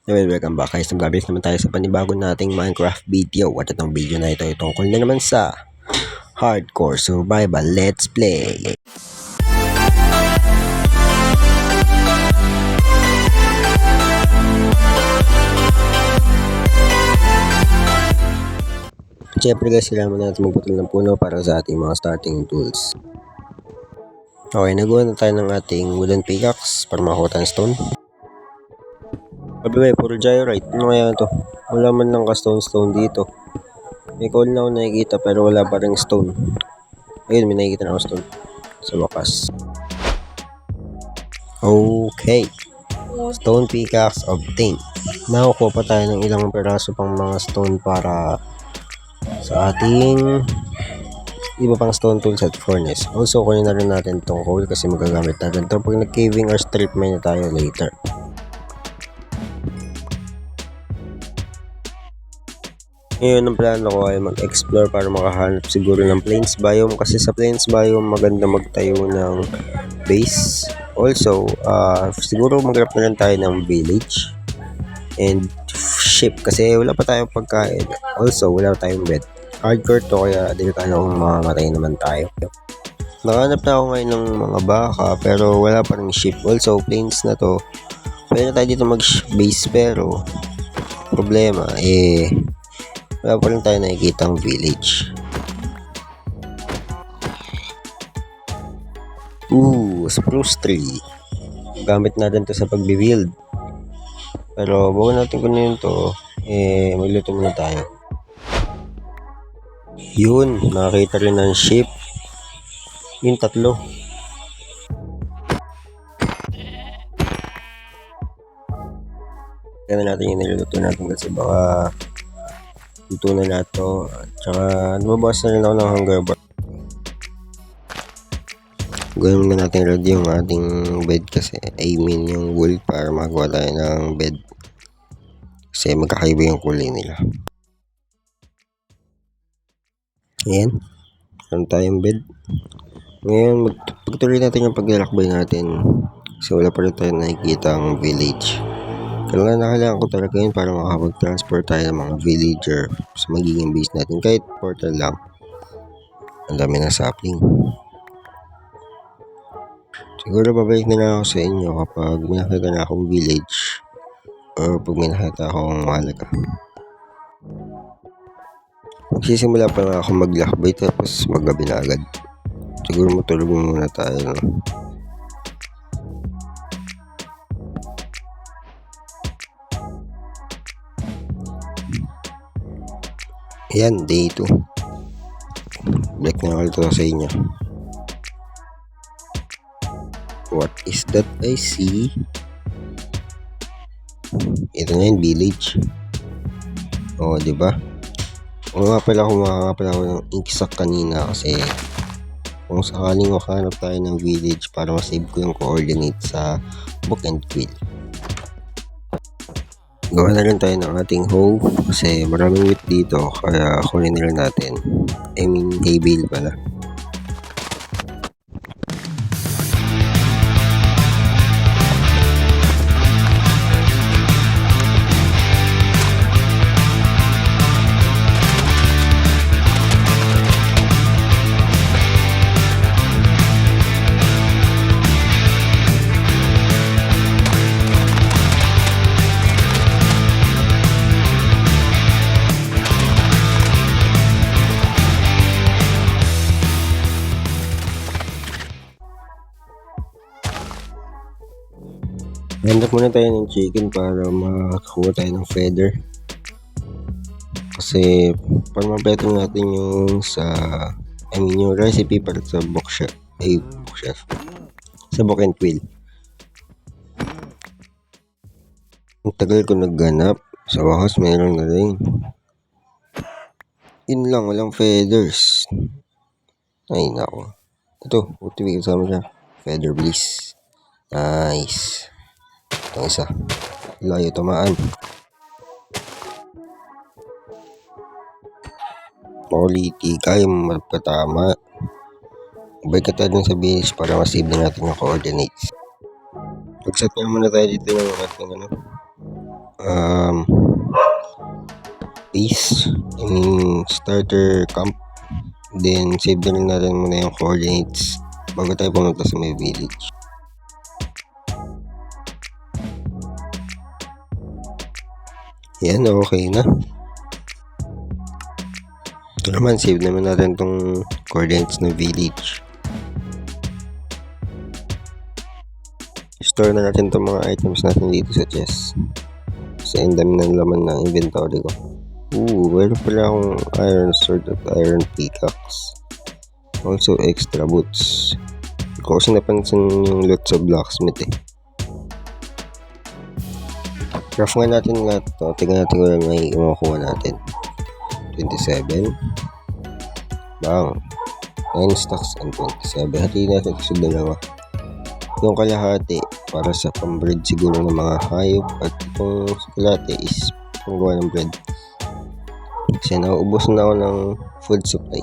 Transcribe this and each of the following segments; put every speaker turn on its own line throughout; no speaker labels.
Well, welcome back guys. Nag-update naman tayo sa panibago nating Minecraft video. At itong video na ito ay tungkol na naman sa Hardcore Survival Let's Play. Siyempre guys, kailangan natin magputol ng puno para sa ating mga starting tools. Okay, nagawa na tayo ng ating wooden pickaxe para makakuha ng stone. Sabi puro gyrite. Ano kaya ito? Wala man lang ka-stone dito. May coal na ako nakikita pero wala pa rin stone. Ayun, may nakikita na ako stone. Sa wakas. Okay. Stone pickaxe obtained. Nakukuha pa tayo ng ilang peraso pang mga stone para sa ating iba pang stone tools at furnace. Also, kunin na rin natin itong coal kasi magagamit natin ito pag nag-caving or strip mine na tayo later. Ngayon ang plano ko ay mag-explore para makahanap siguro ng plains biome kasi sa plains biome maganda magtayo ng base. Also, siguro maghanap na rin tayo ng village and ship kasi wala pa tayong pagkain. Also, wala tayong bed. Hardcore to kaya delikado kung mamamatay naman tayo. Nakahanap na ako ngayon ng mga baka pero wala pa rin ship. Also, plains na to. Pwede na tayo dito mag-base pero problema wala pa rin tayo nakikita ang village. Spruce tree. Gamit natin to sa pagbibuild. Pero bago natin kunin to, magluto muna tayo. Yun, nakakita rin ng sheep. Yung tatlo. Kaya natin yung niluluto natin kasi baka luto na lahat to. Tsaka lumabas na rin ako ng hunger bar. Gawin muna natin ready yung ating bed kasi yung wool para magawa tayo ng bed. Kasi magkakaiba yung kulay nila. Ayan. Meron tayong bed. Ngayon pagtuloy natin yung paglalakbay natin. Kasi wala pa rin tayo nakikita ang village. Kailangan ko talaga yun para makapag-transport tayo ng mga villager sa magiging base natin kahit portal lang. Ang dami ng sapling. Siguro babalik na lang ako sa inyo kapag may nakita na akong village o pag may nakita akong mahalaga. Magsisimula pa lang ako maglakbay tapos maggabi na agad. Siguro matulog muna tayo. No? Ayan, day 2. Black na ulit ito sa inyo. What is that I see? Ito na yung village. Diba? Kung nga pala ako ng inksak kanina kasi kung sakaling makahanap tayo ng village para masave ko yung coordinates sa book and quill. Gawa na rin tayo ng ating hoe kasi maraming wheat dito kaya kunin na rin natin. Hay bale pala. Hanap muna tayo ng chicken para makakuha tayo ng feather. Kasi para mabeto natin yung yung recipe para sa bookshelf. Sa book and quill. Ang tagal ko nagganap. Sa wakas meron na rin. Yun lang, walang feathers. Ay nako. Ito, utibig kasama siya. Feather bliss. Nice. Itong isa. Layo tamaan. Quality. Kaya magpatama. Balik ka tayo dun sa village para masave na natin yung coordinates. Mag-set na muna tayo dito ng ating base, starter camp. Then save na rin natin muna yung coordinates bago tayo pumunta sa may village. Yan, okay na. Ito naman, save naman natin tong coordinates ng village. Store na natin tong mga items natin dito sa chest. Kasi ang dami ng laman ng inventory ko. Meron pala akong iron sword at iron pickaxe. Also extra boots. Hindi ko kasi napansin yung loot sa blacksmith eh. Craft nga natin nga ito. Tingnan natin kung ano may makukuha natin. 27. Bang. 9 stacks and 27. Hatiin natin ito sa dalawa. Yung kalahati para sa pambread siguro ng mga hayop. At itong kalahati is panggawa ng bread. Kasi nauubos na ako ng food supply.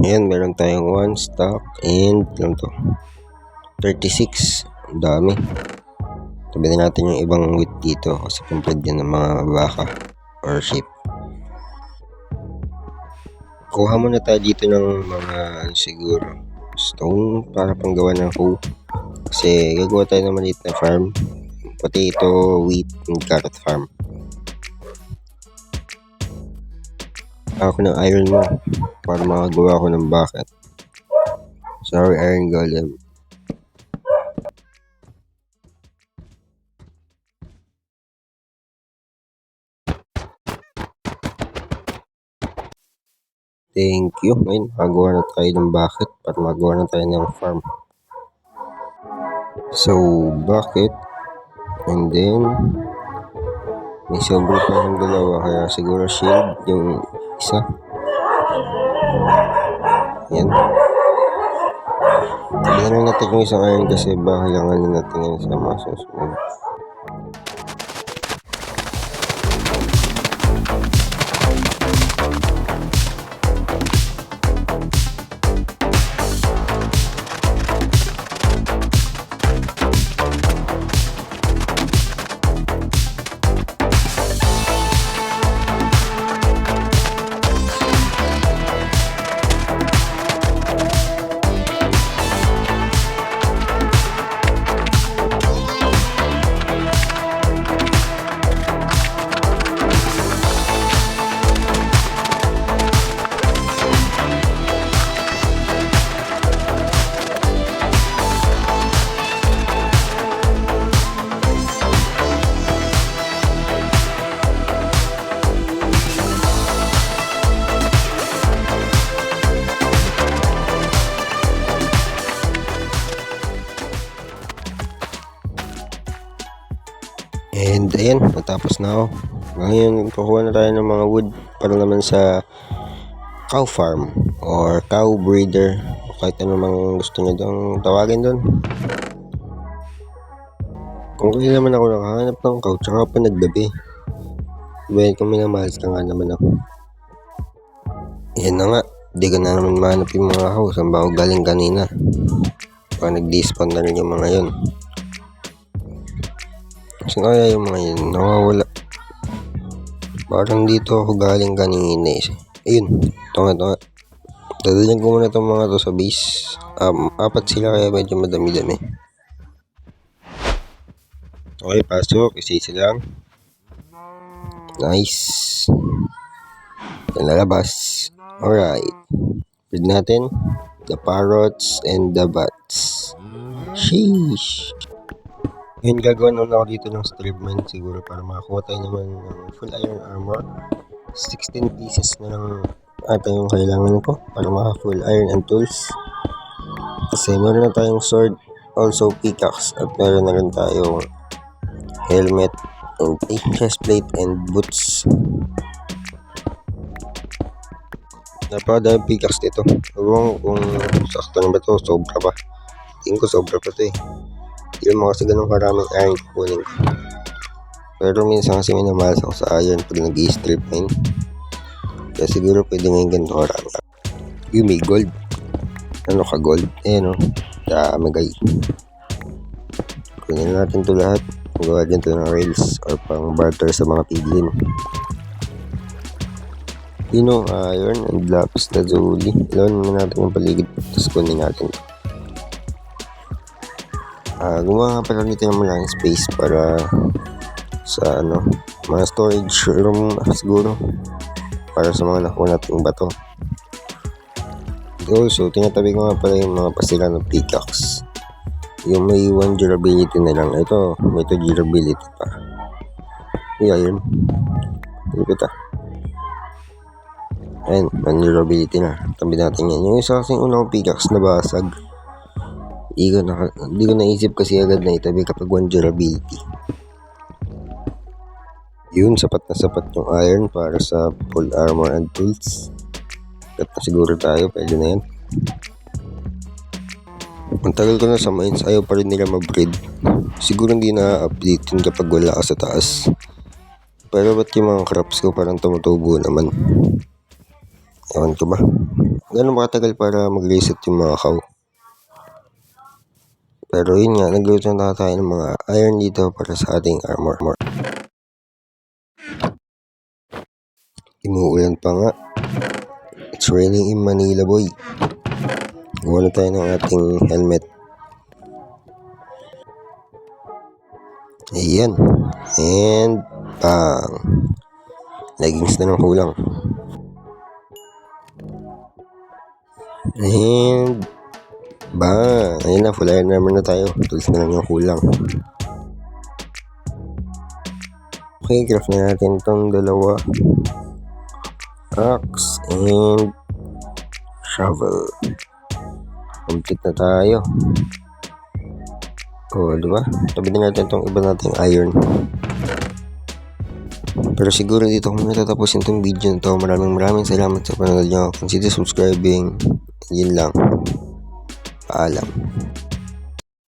Ayan, meron tayong 1 stock and lang to 36. Ang dami. Tabi na natin yung ibang wheat dito kasi pambread yan ng mga baka or sheep. Kuha muna tayo dito ng mga siguro stone para panggawa ng hoe. Kasi gagawa tayo ng maliit na farm. Potato, wheat, and carrot farm. Ako ng iron mo para makagawa ako ng bucket. Sorry, iron golem. Thank you. Ngayon, makagawa na tayo ng bucket para magawa na tayo ng farm. So, bucket. And then, may silver pa yung dalawa. Kaya siguro shield yung isa. Yan. Tignan na natin yung isang iron kasi baka kailangan natin yan sa mga susunod. And ayan, natapos na ako. Ngayon, kukuha na tayo ng mga wood para naman sa cow farm or cow breeder o kahit ano mang gusto nyo doon tawagin doon. Kung kaya naman ako nakahanap ng cow tsaka pa naggabi. Well, kung minamalas ka nga naman ako. Yan na nga, di ka na naman mahanap yung mga cow saan ba ako galing kanina. Baka nag-despawn na rin yung mga yun. Kasi kaya yung mga yun, nawawala. Parang dito ako galing kanina eh. Ayun, ito nga. Dadalhin ko muna itong mga to sa base. 4 sila kaya medyo madami-dami. Okay, pasok. Isa lang. Nice. Lalabas. Alright. Read natin. The parrots and the bats. Sheesh. Ngayon gagawin na ako dito ng strip mine siguro para makakuha tayo naman ng full iron armor. 16 pieces na lang ata yung kailangan ko para maka full iron and tools. Kasi meron na tayong sword, also pickaxe at meron na rin tayong helmet and chestplate and boots. Napakadaming pickaxe dito. Ewan kung sakto na ba ito, sobra pa. Tingin ko sobra pa ito eh. Hindi mo kasi ganun karaming iron kukunin ko. Pero minsan kasi minamalas ako sa iron pag nag-i-strip mine. Kaya siguro pwede ngayon ganito karami. Yung may gold. Ano ka gold? Ayan o. Dami guys. Kunin natin ito lahat. magawa din tayo ng rails or pang barter sa mga piglin. Yun o, iron and lapis lazuli. Ilawan naman natin yung paligid, tapos kunin natin. Gumawa nga pala nito ng malaking space para sa mga storage room siguro, para sa mga nakuha nating bato. Also, tinatabi ko nga pala yung mga pasila ng pickaxe. Yung may 1 durability na lang. Ito, may 2 durability pa. Yun. Lipit Ayan, 1 durability na. Tabi natin yan. Yung isa kasing unang pickaxe na basag. Hindi ko naisip kasi agad na itabi kapag 1 durability. Yun, sapat na sapat yung iron para sa full armor and tools. Kat na siguro tayo, pwede na yan. Ang tagal ko na sa mines, ayaw pa rin nila ma-breed. Siguro hindi na-update yun kapag wala ka sa taas. Pero ba't yung mga crops ko parang tumutubo naman? Ewan ko ba? Gano'n ba katagal para mag-reset yung mga cow? Pero yun nga, nagluto na tayo ng mga iron dito para sa ating armor. Imuulan pa nga. It's raining in Manila, boy. Gawa na tayo ng ating helmet. Ayan. And bang. Leggings na ng kulang. And bang. Ayan na, full iron armor na tayo. Tools na lang yung kulang. Okay, craft na natin itong dalawa. Axe and shovel. Complete na tayo. Diba? Tabi na natin itong iba nating iron. Pero siguro dito ko muna tatapusin itong video na ito. Maraming salamat sa panonood nyo. Consider subscribing. Yun lang. Paalam.